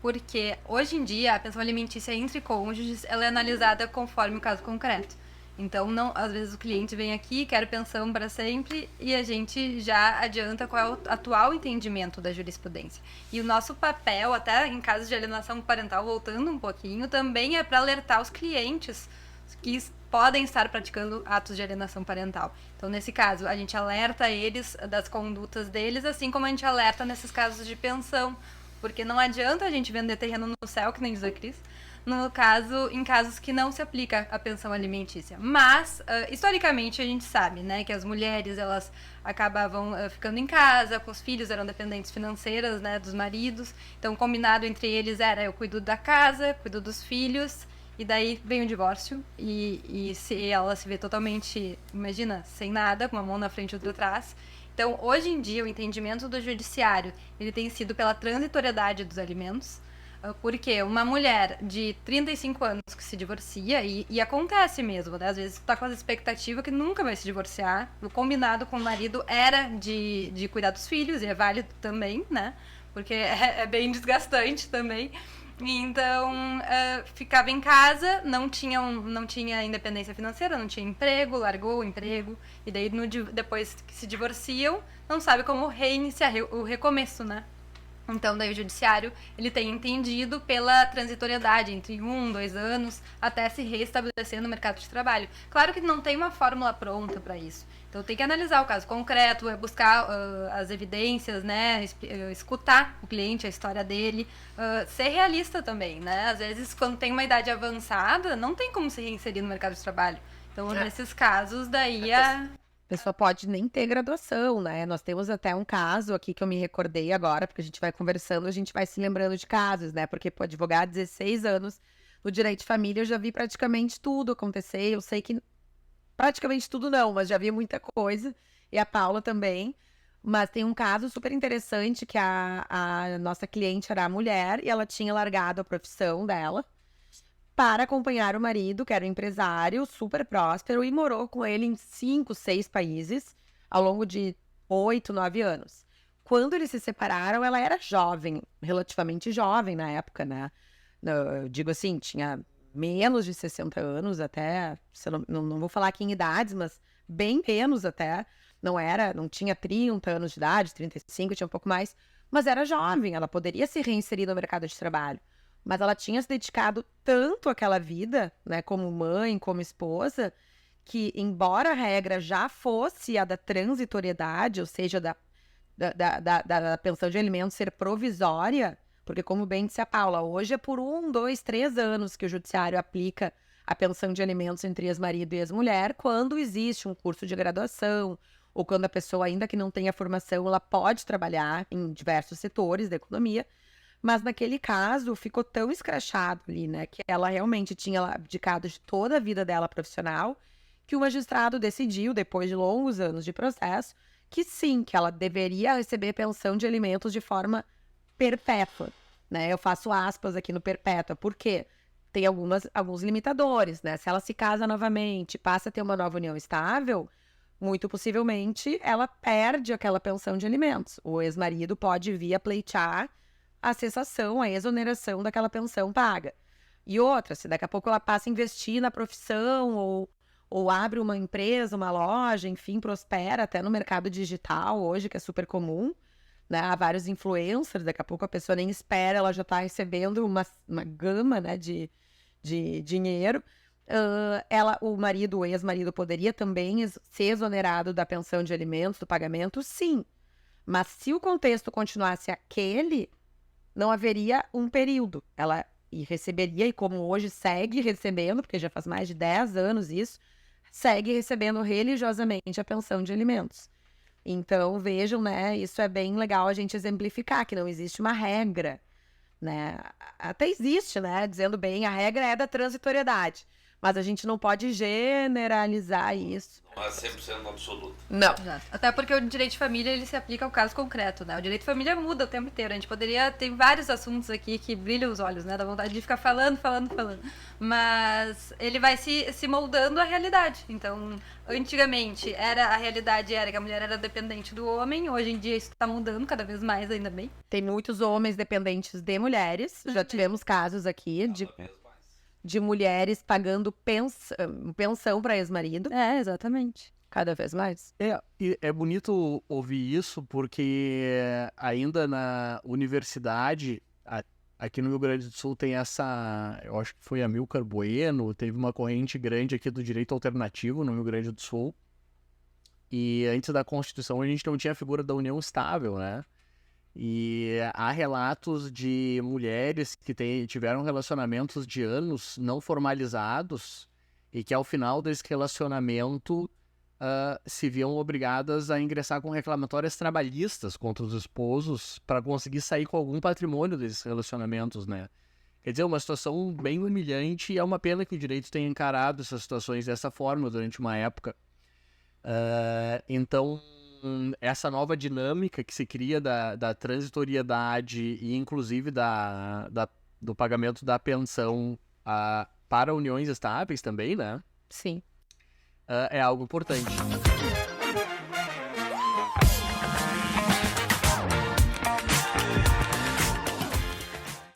Porque hoje em dia a pensão alimentícia entre cônjuges ela é analisada conforme o caso concreto. Então, não, às vezes o cliente vem aqui, quer pensão para sempre, e a gente já adianta qual é o atual entendimento da jurisprudência. E o nosso papel, até em casos de alienação parental, voltando um pouquinho, também é para alertar os clientes que podem estar praticando atos de alienação parental. Então, nesse caso, a gente alerta eles das condutas deles, assim como a gente alerta nesses casos de pensão. Porque não adianta a gente vender terreno no céu, que nem diz a Cris, no caso, em casos que não se aplica a pensão alimentícia. Mas, historicamente, a gente sabe, né, que as mulheres, elas acabavam ficando em casa, com os filhos, eram dependentes financeiras, né, dos maridos. Então, combinado entre eles era, eu cuido da casa, cuido dos filhos, e daí vem o divórcio, e se ela se vê totalmente, imagina, sem nada, com uma mão na frente e outra atrás. Então, hoje em dia, o entendimento do judiciário, ele tem sido pela transitoriedade dos alimentos, porque uma mulher de 35 anos que se divorcia, e acontece mesmo, né? Às vezes tu tá com a expectativa que nunca vai se divorciar, o combinado com o marido era de cuidar dos filhos, e é válido também, né? Porque é bem desgastante também. Então, ficava em casa, não tinha independência financeira, não tinha emprego, largou o emprego, e daí depois que se divorciam, não sabe como reiniciar o recomeço, né? Então, daí o judiciário, ele tem entendido pela transitoriedade entre 1, 2 anos, até se reestabelecer no mercado de trabalho. Claro que não tem uma fórmula pronta para isso. Então, tem que analisar o caso concreto, buscar as evidências, né, escutar o cliente, a história dele, ser realista também, né? Às vezes, quando tem uma idade avançada, não tem como se reinserir no mercado de trabalho. Então, nesses casos, daí A pessoa pode nem ter graduação, né? Nós temos até um caso aqui que eu me recordei agora, porque a gente vai conversando, a gente vai se lembrando de casos, né? Porque, pô, advogar 16 anos no direito de família, eu já vi praticamente tudo acontecer. Eu sei que praticamente tudo não, mas já vi muita coisa. E a Paula também. Mas tem um caso super interessante que a nossa cliente era mulher e ela tinha largado a profissão dela para acompanhar o marido, que era um empresário super próspero, e morou com ele em 5, 6 países ao longo de 8, 9 anos. Quando eles se separaram, ela era jovem, relativamente jovem na época, né? Eu digo assim, tinha menos de 60 anos até, se eu não vou falar aqui em idades, mas bem menos até. Não tinha 30 anos de idade, 35, tinha um pouco mais, mas era jovem, ela poderia se reinserir no mercado de trabalho. Mas ela tinha se dedicado tanto àquela vida, né, como mãe, como esposa, que, embora a regra já fosse a da transitoriedade, ou seja, da pensão de alimentos ser provisória, porque, como bem disse a Paula, hoje é por 1, 2, 3 anos que o judiciário aplica a pensão de alimentos entre ex-marido e ex-mulher, quando existe um curso de graduação, ou quando a pessoa, ainda que não tenha formação, ela pode trabalhar em diversos setores da economia. Mas naquele caso ficou tão escrachado ali, né, que ela realmente tinha abdicado de toda a vida dela profissional, que o magistrado decidiu, depois de longos anos de processo, que sim, que ela deveria receber pensão de alimentos de forma perpétua, né? Eu faço aspas aqui no perpétua, porque tem alguns limitadores, né? Se ela se casa novamente, passa a ter uma nova união estável, muito possivelmente ela perde aquela pensão de alimentos. O ex-marido pode vir a pleitear a cessação, a exoneração daquela pensão paga. E outra, se daqui a pouco ela passa a investir na profissão ou abre uma empresa, uma loja, enfim, prospera até no mercado digital hoje, que é super comum, né? Há vários influencers, daqui a pouco a pessoa nem espera, ela já está recebendo uma gama, né, de dinheiro. O ex-marido poderia também ser exonerado da pensão de alimentos, do pagamento, sim. Mas se o contexto continuasse aquele, não haveria um período. Ela receberia, e como hoje segue recebendo, porque já faz mais de 10 anos isso, segue recebendo religiosamente a pensão de alimentos. Então, vejam, né, isso é bem legal a gente exemplificar, que não existe uma regra, né? Até existe, né, dizendo bem, a regra é da transitoriedade, Mas a gente não pode generalizar isso. Não é 100% absoluto. Não. Exato. Até porque o direito de família, ele se aplica ao caso concreto, né? O direito de família muda o tempo inteiro. A gente poderia... Tem vários assuntos aqui que brilham os olhos, né? Dá vontade de ficar falando. Mas ele vai se moldando à realidade. Então, antigamente, a realidade era que a mulher era dependente do homem. Hoje em dia, isso tá mudando cada vez mais, ainda bem. Tem muitos homens dependentes de mulheres. Já tivemos casos aqui de mulheres pagando pensão para ex-marido. Exatamente. Cada vez mais. E é bonito ouvir isso, porque ainda na universidade, aqui no Rio Grande do Sul tem eu acho que foi a Amilcar Bueno, teve uma corrente grande aqui do direito alternativo no Rio Grande do Sul. E antes da Constituição a gente não tinha a figura da união estável, né? E há relatos de mulheres que tiveram relacionamentos de anos não formalizados e que ao final desse relacionamento se viam obrigadas a ingressar com reclamatórias trabalhistas contra os esposos para conseguir sair com algum patrimônio desses relacionamentos, né? Quer dizer, uma situação bem humilhante, e é uma pena que o direito tenha encarado essas situações dessa forma durante uma época. Então, essa nova dinâmica que se cria da transitoriedade e inclusive do pagamento da pensão para uniões estáveis também, né? Sim. É algo importante.